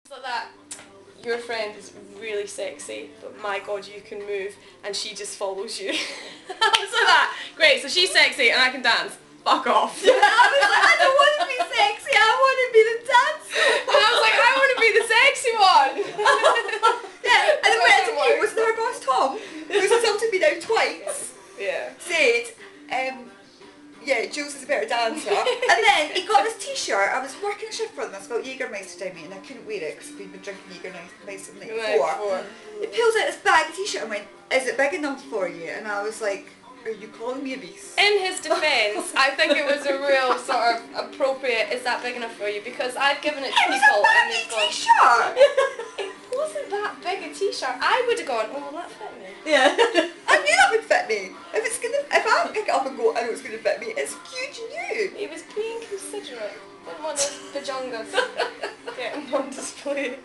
So that your friend is really sexy, but my god, you can move, and she just follows you. So that, great, so she's sexy and I can dance. Fuck off. I was like, I don't want to be sexy, I want to be the dancer. And I was like, I want to be the sexy one. Yeah, and then when it came, was there a boss Tom, who's insulted me now twice, Yeah. said, yeah, Jules is a better dancer. And then he got this t-shirt. I was working a shift for them. I smelled Jägermeister down me and I couldn't wear it because we'd been drinking Jägermeister the night before. He pulls out this bag of t-shirt and went, is it big enough for you? And I was like, are you calling me a beast? In his defence, I think it was a real sort of appropriate, is that big enough for you? Because I've given it to It was people a and baggy they've gone, t-shirt. it wasn't that big a t-shirt. I would have gone, oh, will that fit me? Yeah. I knew that would fit me. If I pick it up and go, I know it's going to fit me, it's huge new. He was being considerate. Didn't want those pajongas getting on display.